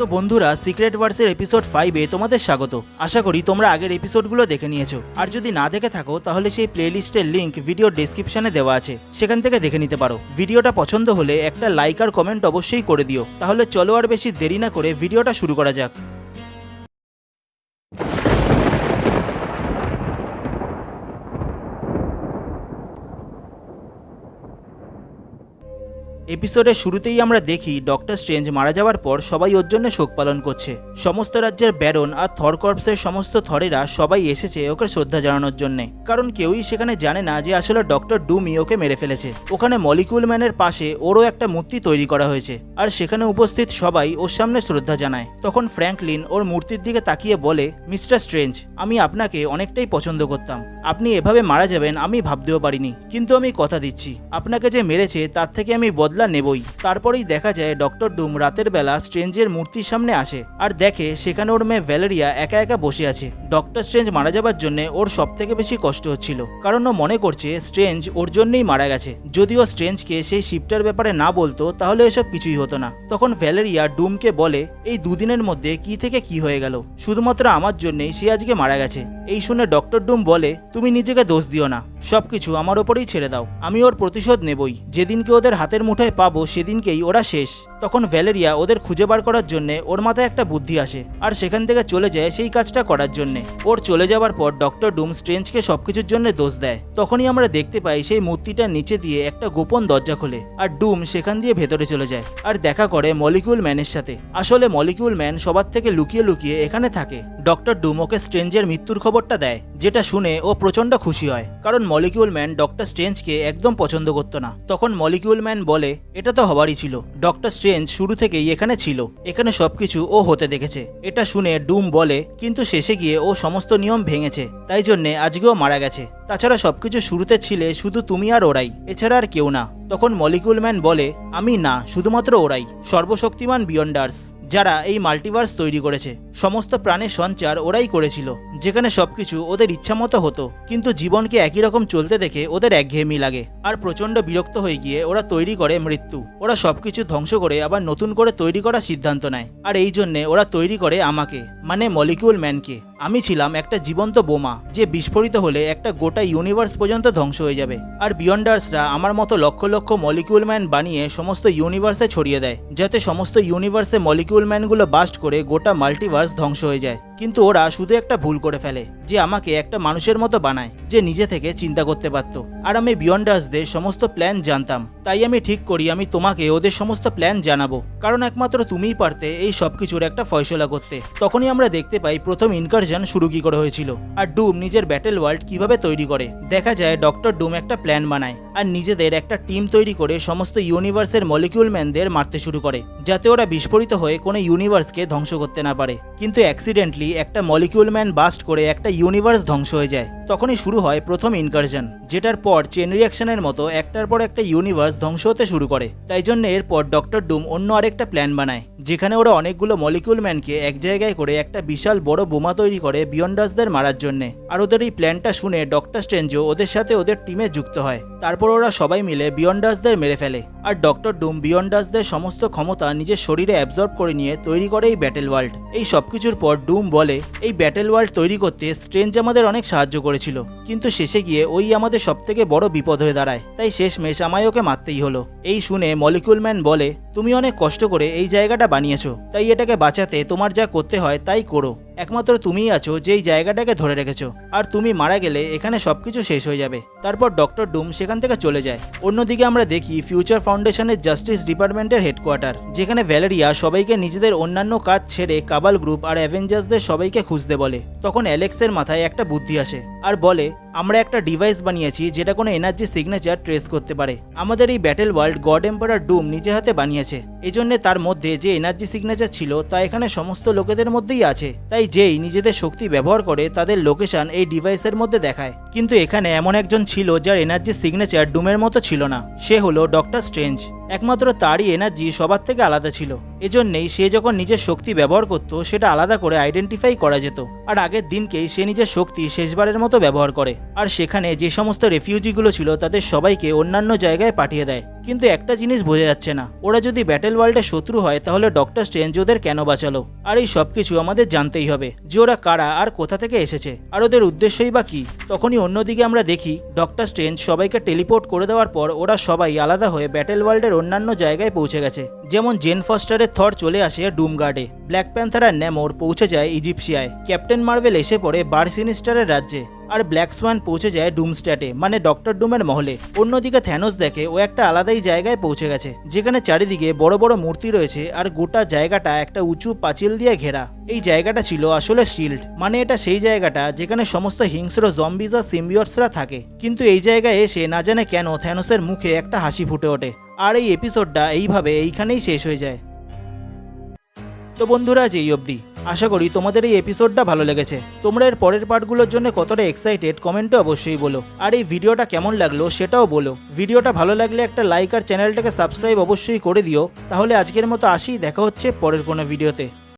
তো বন্ধুরা, secret ভার্সের episode 5-এ তোমাদের স্বাগত। আশা করি তোমরা আগের এপিসোডগুলো দেখে নিয়েছো, আর যদি না দেখে থাকো তাহলে সেই প্লেলিস্টের লিংক ভিডিওর ডেসক্রিপশনে দেওয়া আছে, সেখান থেকে দেখে নিতে পারো। ভিডিওটা পছন্দ হলে একটা লাইক আর কমেন্ট অবশ্যই করে দিও। তাহলে চলো আর বেশি দেরি না করে ভিডিওটা শুরু করা যাক। এপিসোডের শুরুতেই আমরা দেখি ডক্টর স্ট্রেঞ্জ মারা যাওয়ার পর সবাই ওর জন্য শোক পালন করছে। সমস্ত রাজ্যের ব্যারন আর থর কর্পসের সমস্ত থরেরা সবাই এসেছে ওকে শ্রদ্ধা জানানোর জন্য, কারণ কেউই সেখানে জানে না যে আসলে ডক্টর ডুমই ওকে মেরে ফেলেছে। ওখানে মলিকিউল ম্যানের পাশে ওরও একটা মূর্তি তৈরি করা হয়েছে, আর সেখানে উপস্থিত সবাই ওর সামনে শ্রদ্ধা জানায়। তখন ফ্র্যাঙ্কলিন ওর মূর্তির দিকে তাকিয়ে বলে, মিস্টার স্ট্রেঞ্জ, আমি আপনাকে অনেকটাই পছন্দ করতাম। আপনি এভাবে মারা যাবেন আমি ভাবতেও পারিনি, কিন্তু আমি কথা দিচ্ছি আপনাকে যে মেরেছে তার থেকে আমি বদলা নেবই। তারপরেই দেখা যায় ডক্টর ডুম রাতের বেলা স্ট্রেঞ্জের মূর্তির সামনে আসে আর দেখে সেখানে ওর মেয়ে ভ্যালেরিয়া একা একা বসে আছে। ডক্টর স্ট্রেঞ্জ মারা যাবার জন্য ওর সব থেকে বেশি কষ্ট হচ্ছিল, কারণ ও মনে করছে স্ট্রেঞ্জ ওর জন্যই মারা গেছে। যদিও স্ট্রেঞ্জকে সেই শিপটার ব্যাপারে না বলতো তাহলে এসব কিছুই হতো না। তখন ভ্যালেরিয়া ডুমকে বলে, এই দুদিনের মধ্যে কি থেকে কি হয়ে গেল, শুধুমাত্র আমার জন্যই সে আজকে মারা গেছে। এই শুনে ডক্টর ডুম বলে, তুমি নিজেকে দোষ দিও না, সবকিছু আমার ওপরেই ছেড়ে দাও, আমি ওর প্রতিশোধ নেবই। যেদিনকে ওদের হাতের মুঠোয় পাবো সেদিনকেই ওরা শেষ। তখন ভ্যালেরিয়া ওদের খুঁজে বার করার জন্য ওর মাথায় একটা বুদ্ধি আসে, আর সেখান থেকে চলে যায় সেই কাজটা করার জন্য। ওর চলে যাওয়ার পর ডক্টর ডুম স্ট্রেঞ্জকে সবকিছুর জন্য দোষ দেয়। তখনই আমরা দেখতে পাই সেই মূর্তিটার নিচে দিয়ে একটা গোপন দরজা খোলে, আর ডুম সেখান দিয়ে ভেতরে চলে যায় আর দেখা করে মলিকিউল ম্যানের সাথে। আসলে মলিকিউল ম্যান সবার থেকে লুকিয়ে লুকিয়ে এখানে থাকে। ডক্টর ডুম ওকে স্ট্রেঞ্জের মৃত্যুর খবরটা দেয়, যেটা শুনে ও প্রচন্ড খুশি হয়, কারণ মলিকিউল ম্যান ডক্টর স্ট্রেঞ্জকে একদম পছন্দ করতো না। তখন মলিকিউল ম্যান বলে, এটা তো হবারই ছিল, ডক্টর স্ট্রেঞ্জ শুরু থেকেই এখানে ছিল, এখানে সবকিছু ও হতে দেখেছে। এটা শুনে ডুম বলে, কিন্তু শেষে গিয়ে ও সমস্ত নিয়ম ভেঙেছে, তাই জন্যে আজকেও মারা গেছে। তাছাড়া সবকিছু শুরুতে ছিলে শুধু তুমি আর ওরাই, এছাড়া আর কেউ না। তখন মলিকিউল ম্যান বলে, আমি না, শুধুমাত্র ওরাই, সর্বশক্তিমান বিয়ন্ডার্স, যারা এই মাল্টিভার্স তৈরি করেছে। সমস্ত প্রাণের সঞ্চার ওরাই করেছিল, যেখানে সবকিছু ওদের ইচ্ছা মতো হতো। কিন্তু জীবনকে একই রকম চলতে দেখে ওদের একঘেয়েমি লাগে, আর প্রচন্ড বিরক্ত হয়ে গিয়ে ওরা তৈরি করে মৃত্যু। ওরা সবকিছু ধ্বংস করে আবার নতুন করে তৈরি করার সিদ্ধান্ত নেয়, আর এই জন্যে ওরা তৈরি করে আমাকে, মানে মলিকিউল ম্যানকে। আমি ছিলাম একটা জীবন্ত বোমা, যে বিস্ফোরিত হলে একটা গোটা ইউনিভার্স পর্যন্ত ধ্বংস হয়ে যাবে। আর বিয়ন্ডার্সরা আমার মতো লক্ষ লক্ষ মলিকিউল ম্যান বানিয়ে সমস্ত ইউনিভার্সে ছড়িয়ে দেয়, যাতে সমস্ত ইউনিভার্সে মলিকিউল ম্যানগুলো বাস্ট করে গোটা মাল্টিভার্স ধ্বংস হয়ে যায়। কিন্তু ওরা শুধু একটা ভুল করে ফেলে, যে আমাকে একটা মানুষের মতো বানায়, যে নিজে থেকে চিন্তা করতে পারত। আর আমি বিয়ন্ডার্সদের সমস্ত প্ল্যান জানতাম, তাই আমি ঠিক করি আমি তোমাকে ওদের সমস্ত প্ল্যান জানাবো, কারণ একমাত্র তুমিই পারতে এই সবকিছুর একটা ফয়সলা করতে। তখনই আমরা দেখতে পাই প্রথম ইনকারশন শুরু কি করে হয়েছিল, আর ডুম নিজের ব্যাটেল ওয়ার্ল্ড কিভাবে তৈরি করে। দেখা যায় ডক্টর ডুম একটা প্ল্যান বানায় আর নিজেদের একটা টিম তৈরি করে সমস্ত ইউনিভার্সের মলিকিউল ম্যানদের মারতে শুরু করে, যাতে ওরা বিস্ফোরিত হয়ে কোনো ইউনিভার্সকে ধ্বংস করতে না পারে। কিন্তু অ্যাক্সিডেন্টলি একটা মলিকিউল ম্যান বাস্ট করে একটা ইউনিভার্স ধ্বংস হয়ে যায়। তখনই শুরু হয় প্রথম ইনকারশন, যেটার পর চেন রিয়াকশনের মতো একটার পর একটা ইউনিভার্স ধ্বংস হতে শুরু করে। তাই জন্য এরপর ডক্টর ডুম অন্য আরেকটা প্ল্যান বানায়, যেখানে ওরা অনেকগুলো মলিকিউল ম্যানকে এক জায়গায় করে একটা বিশাল বড় বোমা তৈরি করে বিয়ন্ডার্সদের মারার জন্য। আর ওদের এই প্ল্যানটা শুনে ডক্টর স্ট্রেঞ্জও ওদের সাথে ওদের টিমে যুক্ত হয়। তারপর ওরা সবাই মিলে বিয়ন্ডার্সদের মেরে ফেলে, আর ডক্টর ডুম বিয়ন্ডার্সদের সমস্ত ক্ষমতা নিজের শরীরে অ্যাবজর্ব করে নিয়ে তৈরি করে এই ব্যাটেল ওয়ার্ল্ড। এই সবকিছুর পর ডুম বলে, এই ব্যাটেল ওয়ার্ল্ড তৈরি করতে স্ট্রেঞ্জ আমাদের অনেক সাহায্য করেছিল, কিন্তু শেষে গিয়ে ওই আমাদের সব থেকে বড় বিপদ হয়ে দাঁড়ায়, তাই শেষমেশ আমায় ওকে মারতেই হলো। এই শুনে মলিকিউল ম্যান বলে, তুমি অনেক কষ্ট করে এই জায়গাটা বানিয়েছো, তাই এটাকে বাঁচাতে তোমার যা করতে হয় তাই করো। একমাত্র তুমিই আছো যে এই জায়গাটাকে ধরে রেখেছো, আর তুমি মারা গেলে এখানে সবকিছু শেষ হয়ে যাবে। তারপর ডক্টর ডুম সেখান থেকে চলে যায়। অন্যদিকে আমরা দেখি ফিউচার ফাউন্ডেশনের জাস্টিস ডিপার্টমেন্টের হেডকোয়ার্টার, যেখানে ভ্যালেরিয়া সবাইকে নিজেদের অন্যান্য কাজ ছেড়ে কাবাল গ্রুপ আর অ্যাভেঞ্জার্সদের সবাইকে খুঁজতে বলে। তখন অ্যালেক্সের মাথায় একটা বুদ্ধি আসে আর বলে, আমরা একটা ডিভাইস বানিয়েছি যেটা কোনো এনার্জি সিগনেচার ট্রেস করতে পারে। আমাদের এই ব্যাটেল ওয়ার্ল্ড গড এম্পারার ডুম নিজে হাতে বানিয়েছে, এজন্য তার মধ্যে যে এনার্জি সিগনেচার ছিল তা এখানে সমস্ত লোকেদের মধ্যেই আছে। তাই যেই নিজেদের শক্তি ব্যবহার করে তাদের লোকেশন এই ডিভাইসের মধ্যে দেখায়। কিন্তু এখানে এমন একজন ছিল যার এনার্জি সিগনেচার ডুমের মতো ছিল না, সে হলো ডক্টর স্ট্রেঞ্জ। একমাত্র তারই এনার্জি সবার থেকে আলাদা ছিল, এজন্যই সে যখন নিজের শক্তি ব্যবহার করত সেটা আলাদা করে আইডেন্টিফাই করা যেত। আর আগের দিনকেই সে নিজের শক্তি শেষবারের মতো ব্যবহার করে, আর সেখানে যে সমস্ত রেফিউজিগুলো ছিল তাদের সবাইকে অন্যান্য জায়গায় পাঠিয়ে দেয়। কিন্তু একটা জিনিস বোঝা যাচ্ছে না, ওরা যদি ব্যাটেল ওয়ার্ল্ডের শত্রু হয় তাহলে ডক্টর স্ট্রেঞ্জ ওদের কেন বাঁচালো? আর এই সবকিছু আমাদের জানতেই হবে যে ওরা কারা আর কোথা থেকে এসেছে আর ওদের উদ্দেশ্যই বা কি। তখনই অন্যদিকে আমরা দেখি ডক্টর স্ট্রেঞ্জ সবাইকে টেলিপোর্ট করে দেওয়ার পর ওরা সবাই আলাদা হয়ে ব্যাটেল ওয়ার্ল্ডের অন্যান্য জায়গায় পৌঁছে গেছে। যেমন জেন ফস্টারের থর চলে আসে ডুমগার্ডে, ব্ল্যাক প্যান্থার আর নেমোর পৌঁছে যায় ইজিপসিয়ায়, ক্যাপ্টেন মার্ভেল এসে পড়ে বার সিনিস্টারের রাজ্যে, আর ব্ল্যাক সোয়ান পৌঁছে যায় ডুমস্ট্যাটে মানে ডক্টর ডুমের মহলে। অন্যদিকে থ্যানোস দেখে ও একটা আলাদাই জায়গায় পৌঁছে গেছে যেখানে চারিদিকে বড় বড় মূর্তি রয়েছে আর গোটা জায়গাটা একটা উঁচু পাঁচিল দিয়ে ঘেরা। এই জায়গাটা ছিল আসলে শিল্ড, মানে এটা সেই জায়গাটা যেখানে সমস্ত হিংস্র জম্বিজ আর সিম্বিয়টসরা থাকে। কিন্তু এই জায়গায় এসে না জানে কেন থ্যানোসের মুখে একটা হাসি ফুটে ওঠে, আর এই এপিসোডটা এইভাবে এইখানেই শেষ হয়ে যায়। তো বন্ধুরা, আজ এই অবধি। আশা করি তোমাদের এই এপিসোডটা ভালো লেগেছে। তোমরা এর পরের পার্টগুলোর জন্য কতটা এক্সাইটেড কমেন্টে অবশ্যই বলো, আর এই ভিডিওটা কেমন লাগলো সেটাও বলো। ভিডিওটা ভালো লাগলে একটা লাইক আর চ্যানেলটাকে সাবস্ক্রাইব অবশ্যই করে দিও। তাহলে আজকের মতো আসি, দেখা হচ্ছে পরের কোনো ভিডিওতে।